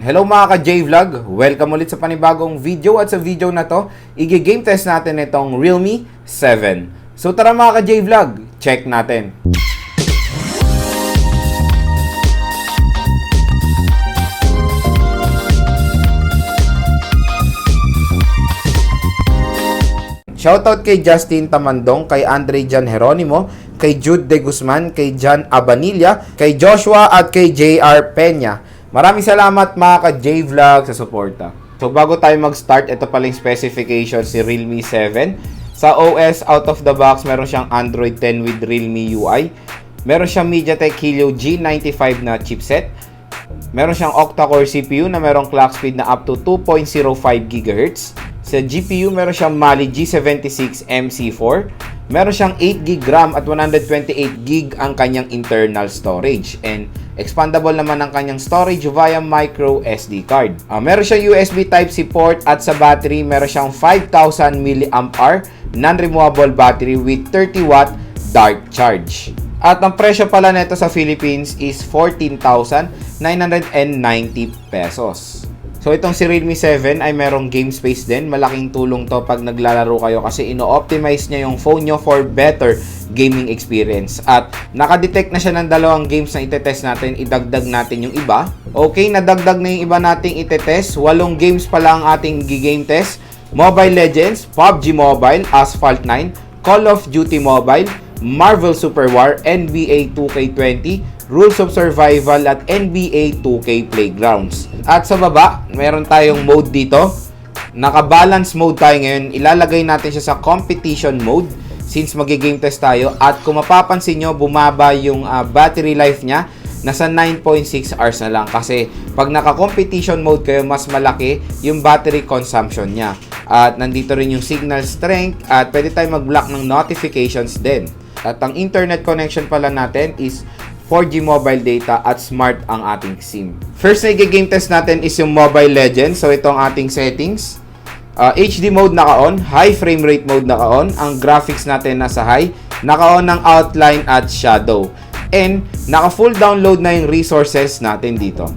Hello mga ka-J-Vlog! Welcome ulit sa panibagong video at sa video na to, i-game test natin itong Realme 7. So tara mga ka-J-Vlog, check natin! Shoutout kay Justin Tamandong, kay Andre Jan Jeronimo, kay Jude De Guzman, kay Jan Abanilla, kay Joshua at kay JR Peña. Maraming salamat mga ka-J-Vlog sa suporta. So bago tayo mag-start, ito pala yung specifications si Realme 7. Sa OS, out of the box, meron siyang Android 10 with Realme UI. Meron siyang MediaTek Helio G95 na chipset. Meron siyang octa-core CPU na merong clock speed na up to 2.05 GHz. Sa GPU, meron siyang Mali G76 MC4. Meron siyang 8GB RAM at 128GB ang kanyang internal storage. And expandable naman ang kanyang storage via micro SD card. Meron siyang USB Type-C port at sa battery, meron siyang 5,000 mAh non-removable battery with 30W dark charge. At ang presyo pala nito sa Philippines is 14,990 pesos. So itong si Realme 7 ay merong game space din. Malaking tulong to pag naglalaro kayo kasi ino-optimize niya yung phone nyo for better gaming experience. At nakadetect na siya ng dalawang games na itetest natin. Idagdag natin yung iba. Okay, nadagdag na yung iba nating itetest. 8 games pala ang ating game test. Mobile Legends, PUBG Mobile, Asphalt 9, Call of Duty Mobile, Marvel Super War, NBA 2K20, Rules of Survival at NBA 2K Playgrounds. At sa baba, meron tayong mode dito. Naka-balance mode tayo ngayon. Ilalagay natin siya sa competition mode since magi-game test tayo. At kung mapapansin nyo, bumaba yung battery life niya. Nasa 9.6 hours na lang. Kasi pag naka-competition mode kayo, mas malaki yung battery consumption niya. At nandito rin yung signal strength. At pwede tayo mag-block ng notifications din. At ang internet connection pala natin is 4G mobile data at smart ang ating SIM. First na i-game test natin is yung Mobile Legends. So ito ang ating settings. HD mode naka-on, high frame rate mode naka-on, ang graphics natin nasa high, naka-on ng outline at shadow. And naka-full download na yung resources natin dito.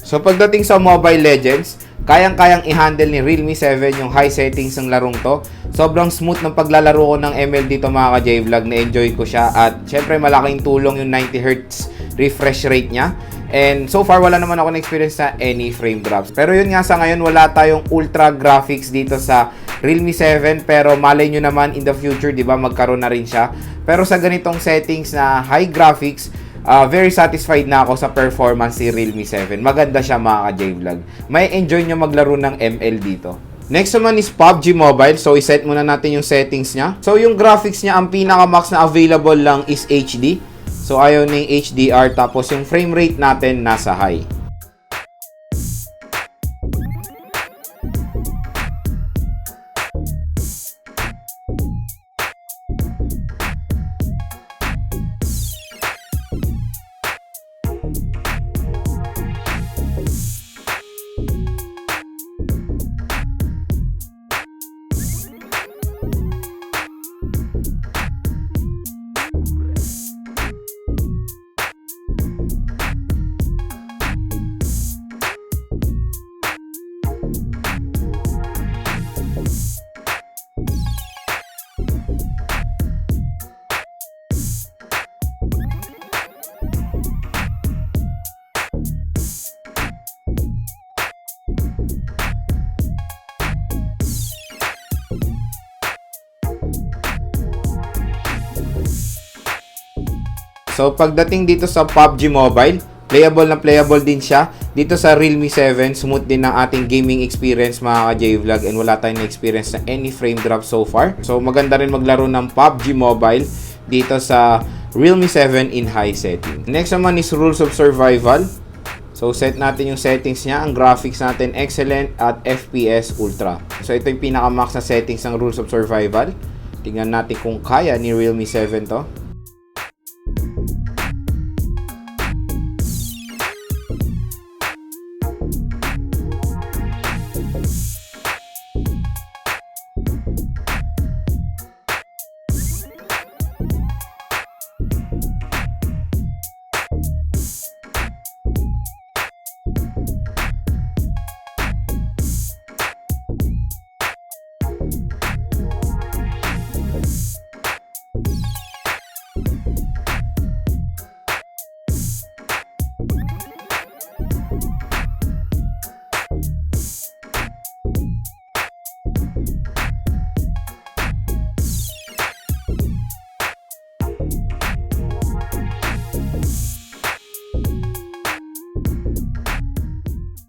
So pagdating sa Mobile Legends, kayang-kayang i-handle ni Realme 7 yung high settings ng larong to. Sobrang smooth ng paglalaro ko ng ML dito mga ka-J-Vlog, na-enjoy ko siya. At syempre malaking tulong yung 90Hz refresh rate niya. And so far wala naman ako na-experience na any frame drops. Pero yun nga, sa ngayon wala tayong ultra graphics dito sa Realme 7. Pero malay nyo naman in the future, di ba, magkaroon na rin siya. Pero sa ganitong settings na high graphics, very satisfied na ako sa performance ni Realme 7. Maganda siya mga ka-J-Vlog. May enjoy nyo maglaro ng ML dito. Next naman is PUBG Mobile. So, iset muna natin yung settings niya. So, yung graphics niya, ang pinaka-max na available lang is HD. So, ayaw na yung HDR. Tapos, yung frame rate natin nasa high. So, pagdating dito sa PUBG Mobile, playable na playable din siya. Dito sa Realme 7, smooth din ang ating gaming experience mga ka-J-Vlog, and wala tayong na-experience na any frame drop so far. So, maganda rin maglaro ng PUBG Mobile dito sa Realme 7 in high setting. Next naman is Rules of Survival. So, set natin yung settings niya. Ang graphics natin, excellent, at FPS Ultra. So, ito yung pinaka-max na settings ng Rules of Survival. Tingnan natin kung kaya ni Realme 7 to.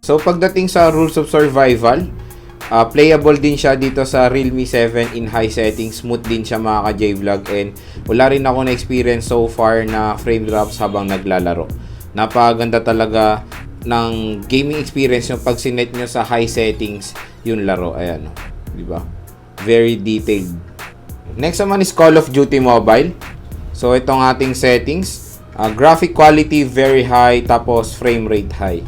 So, pagdating sa Rules of Survival, playable din siya dito sa Realme 7 in high settings. Smooth din siya mga ka-J-Vlog, and wala rin ako na-experience so far na frame drops habang naglalaro. Napaganda talaga ng gaming experience yung pag sinet nyo sa high settings yung laro. Ayan, di ba? Very detailed. Next naman is Call of Duty Mobile. So, itong ating settings. Graphic quality very high, tapos frame rate high.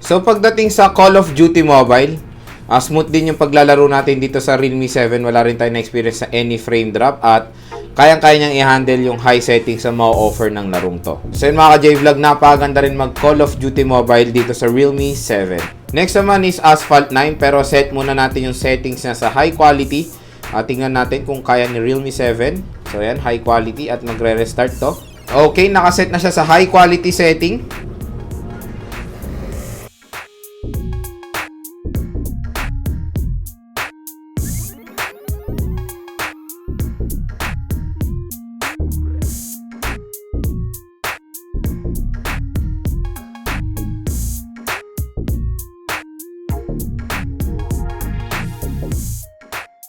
So, pagdating sa Call of Duty Mobile, smooth din yung paglalaro natin dito sa Realme 7. Wala rin tayo na-experience sa any frame drop, at kayang-kaya niyang i-handle yung high settings na ma-offer ng larong to. So, yun mga ka-J-Vlog, napakaganda rin mag Call of Duty Mobile dito sa Realme 7. Next naman is Asphalt 9, pero set muna natin yung settings niya sa high quality. Tingnan natin kung kaya ni Realme 7. So, yan, high quality, at magre-restart to. Okay, nakaset na siya sa high quality setting.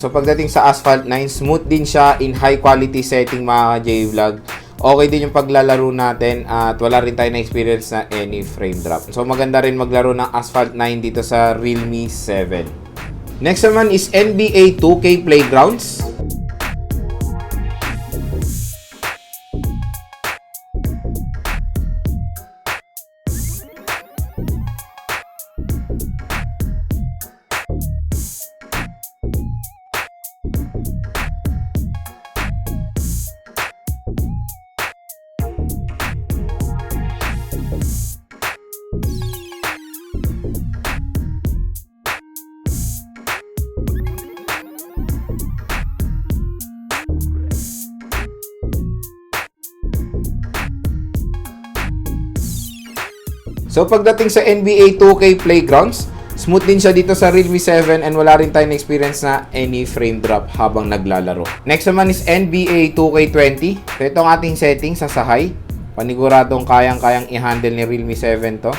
So, pagdating sa Asphalt 9, smooth din siya in high quality setting mga ka-J-Vlog. Okay din yung paglalaro natin, at wala rin tayo na experience na any frame drop. So, maganda rin maglaro ng Asphalt 9 dito sa Realme 7. Next naman is NBA 2K Playgrounds. So, pagdating sa NBA 2K Playgrounds, smooth din siya dito sa Realme 7, and wala rin tayong experience na any frame drop habang naglalaro. Next naman is NBA 2K20. So, ito ang ating settings sa high. Paniguradong kayang-kayang i-handle ni Realme 7 to.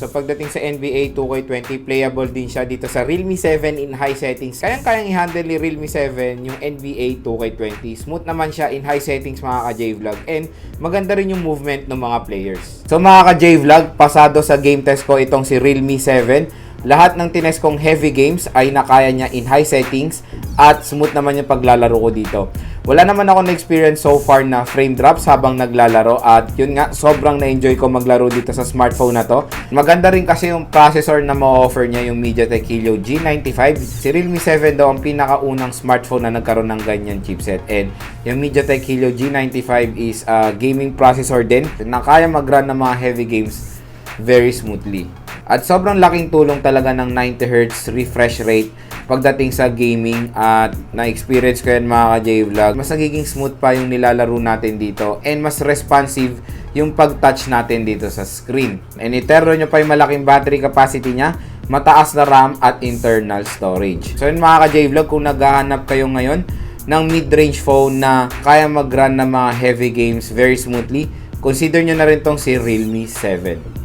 So pagdating sa NBA 2K20, playable din siya dito sa Realme 7 in high settings. Kayang-kayang i-handle ni Realme 7 yung NBA 2K20. Smooth naman siya in high settings mga ka-J-Vlog. And maganda rin yung movement ng mga players. So mga ka-J-Vlog, pasado sa game test ko itong si Realme 7. Lahat ng tinest kong heavy games ay nakaya niya in high settings at smooth naman yung paglalaro ko dito. Wala naman ako na-experience so far na frame drops habang naglalaro at yun nga, sobrang na-enjoy ko maglaro dito sa smartphone na to. Maganda rin kasi yung processor na ma-offer niya, yung MediaTek Helio G95. Si Realme 7 daw ang pinakaunang smartphone na nagkaroon ng ganyan chipset. And yung MediaTek Helio G95 is a gaming processor din na kaya mag-run ng mga heavy games very smoothly. At sobrang laking tulong talaga ng 90Hz refresh rate pagdating sa gaming at na-experience ko yan mga ka-J-Vlog. Mas nagiging smooth pa yung nilalaro natin dito and mas responsive yung pag-touch natin dito sa screen. And itero nyo pa yung malaking battery capacity niya, mataas na RAM at internal storage. So yun mga ka-J-Vlog, kung naghahanap kayo ngayon ng mid-range phone na kaya mag-run ng mga heavy games very smoothly, consider nyo na rin tong si Realme 7.